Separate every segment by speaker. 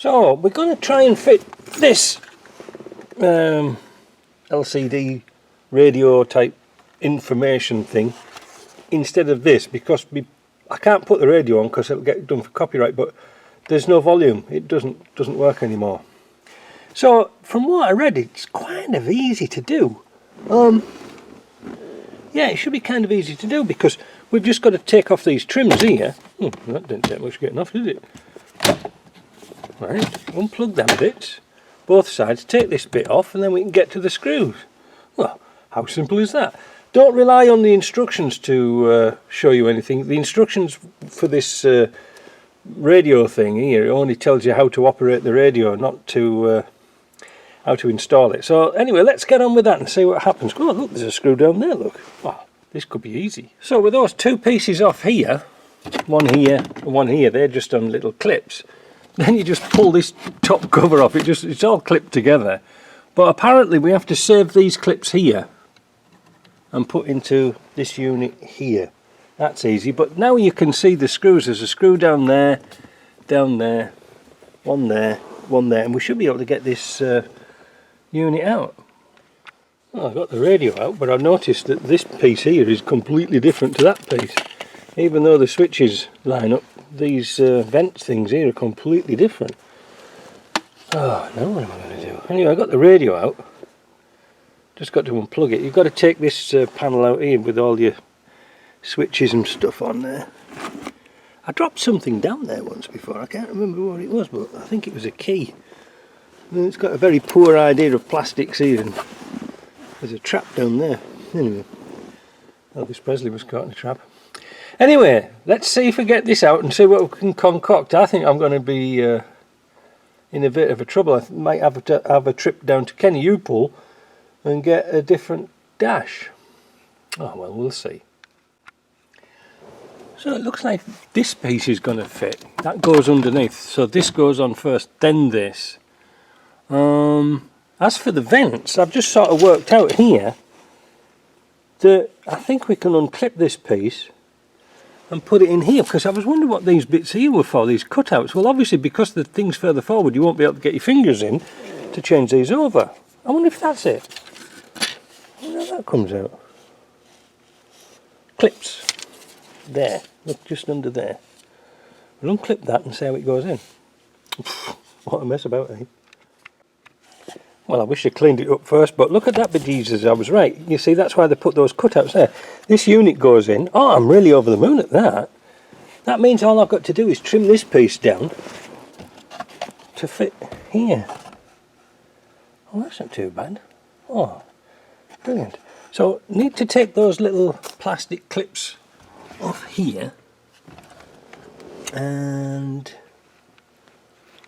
Speaker 1: So we're going to try and fit this LCD radio type information thing instead of this, because I can't put the radio on because it'll get done for copyright, but there's no volume. It doesn't work anymore. So from what I read, it's kind of easy to do. Yeah, it should be kind of easy to do, because we've just got to take off these trims here. That didn't take much getting off, did it? Right, unplug them bits, both sides, take this bit off, and then we can get to the screws. Well, how simple is that? Don't rely on the instructions to show you anything. The instructions for this radio thing here, it only tells you how to operate the radio, not to how to install it. So anyway, let's get on with that and see what happens. Oh, look, there's a screw down there, look. Oh, this could be easy. So with those two pieces off here, one here and one here, they're just on little clips. Then you just pull this top cover off. It's all clipped together. But apparently we have to save these clips here and put into this unit here. That's easy. But now you can see the screws. There's a screw down there, one there, and we should be able to get this unit out. Well, I've got the radio out, but I've noticed that this piece here is completely different to that piece. Even though the switches line up, these vent things here are completely different. Oh, now what am I going to do? Anyway, I got the radio out. Just got to unplug it. You've got to take this panel out here with all your switches and stuff on there. I dropped something down there once before. I can't remember what it was, but I think it was a key. And it's got a very poor idea of plastics here, and there's a trap down there. Anyway, Elvis Presley was caught in a trap. Anyway, let's see if we get this out and see what we can concoct. I think I'm going to be in a bit of a trouble. I might have to have a trip down to Kenny Upole and get a different dash. Oh well, we'll see. So it looks like this piece is going to fit. That goes underneath. So this goes on first, then this. As for the vents, I've just sort of worked out here that I think we can unclip this piece and put it in here, because I was wondering what these bits here were for, these cutouts. Well, obviously because the thing's further forward, you won't be able to get your fingers in to change these over. I wonder if that's it. I wonder how that comes out. Clips. There. Look, just under there. We'll unclip that and see how it goes in. What a mess about, eh? Well, I wish I cleaned it up first, but look at that bejesus, I was right. You see, that's why they put those cutouts there. This unit goes in. Oh, I'm really over the moon at that. That means all I've got to do is trim this piece down to fit here. Oh, that's not too bad. Oh, brilliant. So, need to take those little plastic clips off here. And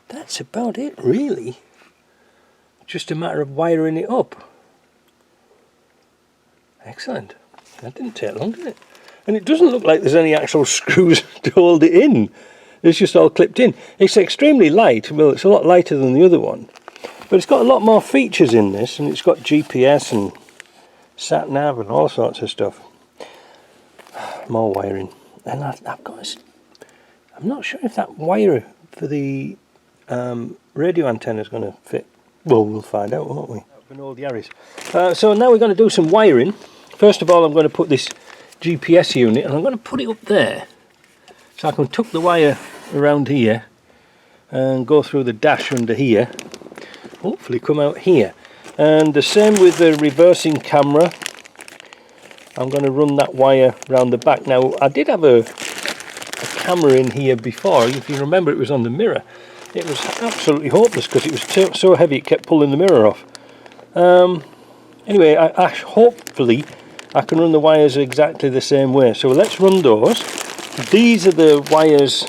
Speaker 1: that's about it, really. Just a matter of wiring it up. Excellent. That didn't take long, did it? And it doesn't look like there's any actual screws to hold it in. It's just all clipped in. It's extremely light. Well, it's a lot lighter than the other one. But it's got a lot more features in this, and it's got GPS and sat nav and all sorts of stuff. More wiring. And I've got this. I'm not sure if that wire for the radio antenna is going to fit. Well, we'll find out, won't we? An old Yaris. So now we're going to do some wiring. First of all, I'm going to put this GPS unit, and I'm going to put it up there, so I can tuck the wire around here and go through the dash under here. Hopefully come out here. And the same with the reversing camera. I'm going to run that wire around the back. Now, I did have a camera in here before. If you remember, it was on the mirror. It was absolutely hopeless because it was so heavy it kept pulling the mirror off. Anyway, hopefully I can run the wires exactly the same way. So let's run those. These are the wires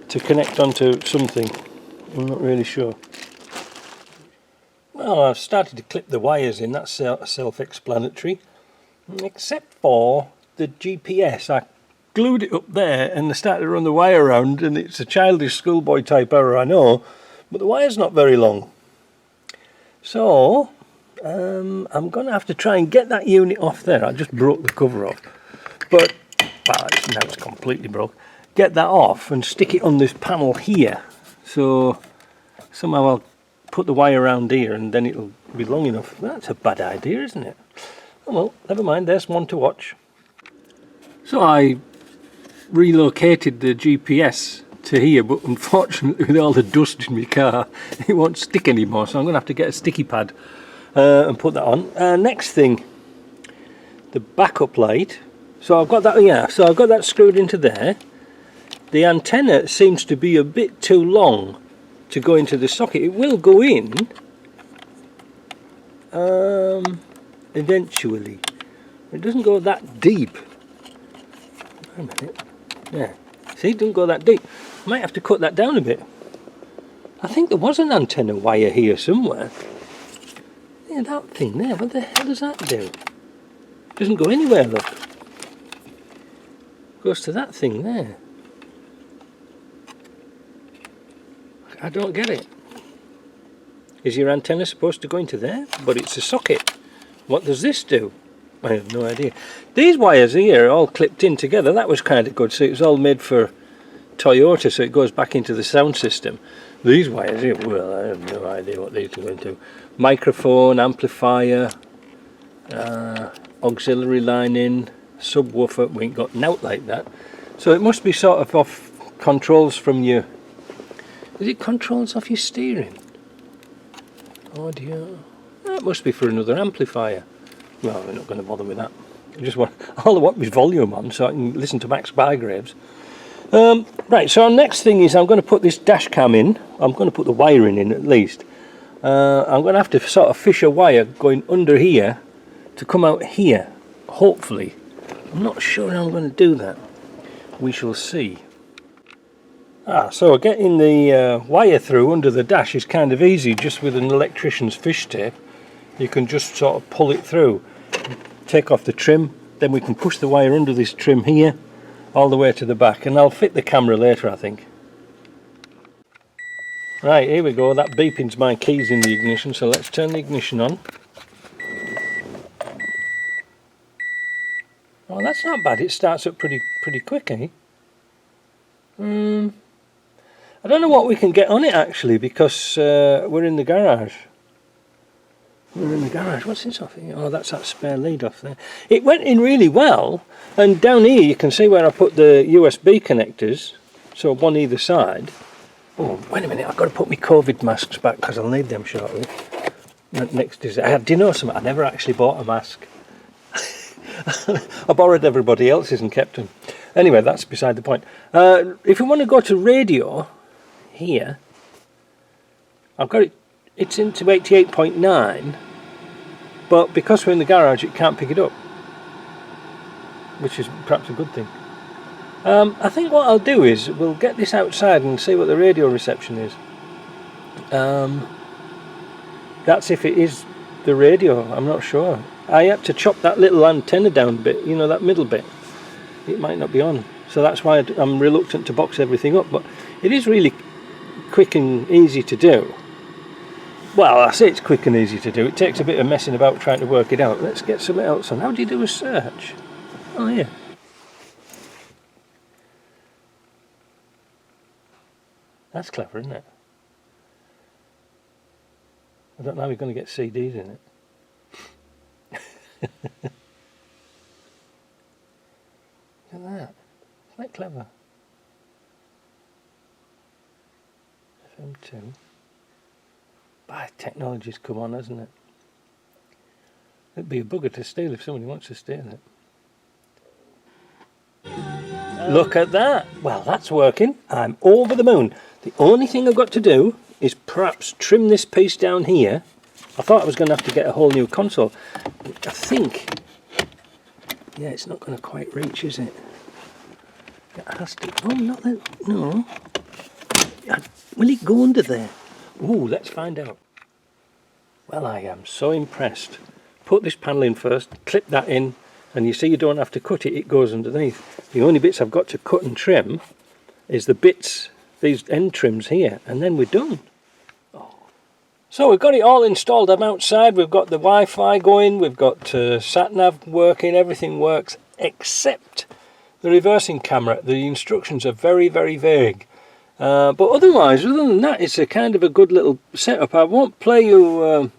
Speaker 1: to connect onto something. I'm not really sure. Well, I've started to clip the wires in. That's self-explanatory. Except for the GPS. I glued it up there and I started to run the wire around, and it's a childish schoolboy type error, I know, but the wire's not very long. So I'm going to have to try and get that unit off there. I just broke the cover off, but well, now it's completely broke. Get that off and stick it on this panel here, So somehow I'll put the wire around here and then it'll be long enough. That's a bad idea, isn't it? Oh well, never mind, there's one to watch. So I relocated the GPS to here, but unfortunately with all the dust in my car it won't stick anymore, so I'm going to have to get a sticky pad and put that on. Next thing, the backup light. So I've got that, yeah, so I've got that screwed into there. The antenna seems to be a bit too long to go into the socket. It will go in eventually. It doesn't go that deep. Wait a minute. Yeah, see, it doesn't go that deep. I might have to cut that down a bit. I think there was an antenna wire here somewhere. Yeah, that thing there, what the hell does that do? It doesn't go anywhere, look. It goes to that thing there. I don't get it. Is your antenna supposed to go into there? But it's a socket. What does this do? I have no idea. These wires here are all clipped in together. That was kind of good. So it was all made for Toyota, so it goes back into the sound system. These wires here, well, I have no idea what these are going to. Microphone, amplifier, auxiliary line in, subwoofer. We ain't got nout like that. So it must be sort of off controls from your... Is it controls off your steering? Audio. That must be for another amplifier. Well, we're not going to bother with that. All I want is volume on so I can listen to Max Bygraves. Right, so our next thing is I'm going to put this dash cam in. I'm going to put the wiring in at least. I'm going to have to sort of fish a wire going under here to come out here, hopefully. I'm not sure how I'm going to do that. We shall see. So getting the wire through under the dash is kind of easy, just with an electrician's fish tape. You can just sort of pull it through, take off the trim, then we can push the wire under this trim here all the way to the back, and I'll fit the camera later, I think. Right, here we go. That beeping's my keys in the ignition, so let's turn the ignition on. Oh, that's not bad. It starts up pretty quick, eh? I don't know what we can get on it actually, because we're in the garage. We're in the garage. What's this off here? Oh, that's that spare lead off there. It went in really well, and down here you can see where I put the USB connectors, so one either side. Oh, wait a minute, I've got to put my COVID masks back because I'll need them shortly. Next is, do you know something? I never actually bought a mask. I borrowed everybody else's and kept them. Anyway, that's beside the point. If we want to go to radio, here, I've got it, it's into 88.9, but because we're in the garage it can't pick it up, which is perhaps a good thing. I think what I'll do is we'll get this outside and see what the radio reception is. That's if it is the radio, I'm not sure. I had to chop that little antenna down a bit, you know, that middle bit. It might not be on, so that's why I'm reluctant to box everything up, but it is really quick and easy to do. Well, I say it's quick and easy to do. It takes a bit of messing about trying to work it out. Let's get something else on. How do you do a search? Oh, yeah. That's clever, isn't it? I don't know how we're going to get CDs in it. Look at that. Isn't that clever? FM2. Technology's come on, hasn't it? It'd be a bugger to steal if somebody wants to steal it. Look at that! Well, that's working. I'm over the moon. The only thing I've got to do is perhaps trim this piece down here. I thought I was going to have to get a whole new console. I think... Yeah, it's not going to quite reach, is it? It has to... Oh, not that... No. Will it go under there? Ooh, let's find out. Well, I am so impressed. Put this panel in first, clip that in, and you see you don't have to cut it, it goes underneath. The only bits I've got to cut and trim is the bits, these end trims here, and then we're done. Oh. So we've got it all installed. I'm outside, we've got the Wi-Fi going, we've got sat-nav working, everything works, except the reversing camera. The instructions are very, very vague. But otherwise, other than that, it's a kind of a good little setup. I won't play you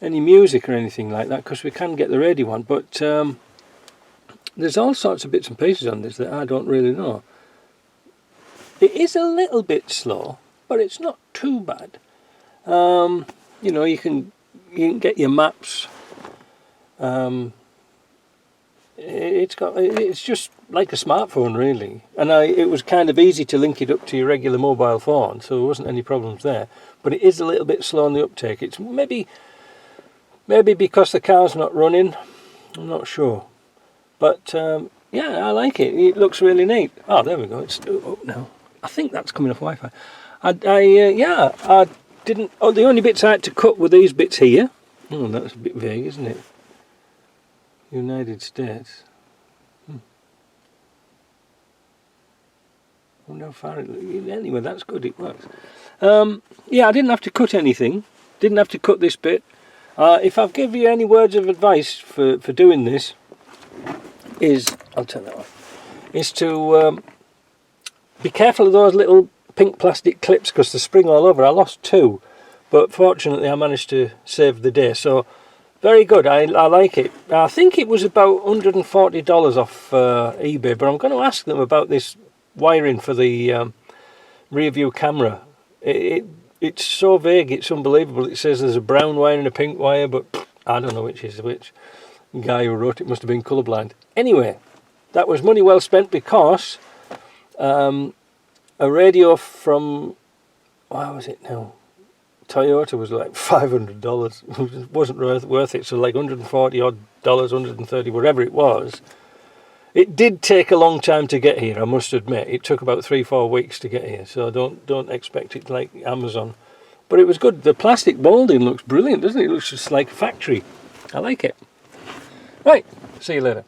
Speaker 1: any music or anything like that because we can get the radio on, but there's all sorts of bits and pieces on this that I don't really know. It is a little bit slow, but it's not too bad. You know, you can get your maps. It's just like a smartphone really, and it was kind of easy to link it up to your regular mobile phone, so there wasn't any problems there. But it is a little bit slow on the uptake. It's maybe because the car's not running, I'm not sure. But yeah, I like it. It looks really neat. Oh, there we go. It's up now. I think that's coming off Wi-Fi. I didn't. Oh, the only bits I had to cut were these bits here. Oh, that's a bit vague, isn't it? United States. I wonder how far it. Anyway, that's good. It works. Yeah, I didn't have to cut anything. Didn't have to cut this bit. If I've given you any words of advice for doing this, I'll turn that off. Is to be careful of those little pink plastic clips because they spring all over. I lost 2, but fortunately I managed to save the day. So very good. I like it. I think it was about $140 off eBay, but I'm going to ask them about this wiring for the rear view camera. It's so vague, it's unbelievable. It says there's a brown wire and a pink wire, but I don't know which is which. The guy who wrote it must have been colourblind. Anyway, that was money well spent because a radio from, what was it now? Toyota was like $500. It wasn't worth it, so like $140 odd, 130, whatever it was. It did take a long time to get here, I must admit. It took about 3-4 weeks to get here, so don't expect it like Amazon. But it was good. The plastic molding looks brilliant, doesn't it? It looks just like a factory. I like it. Right, see you later.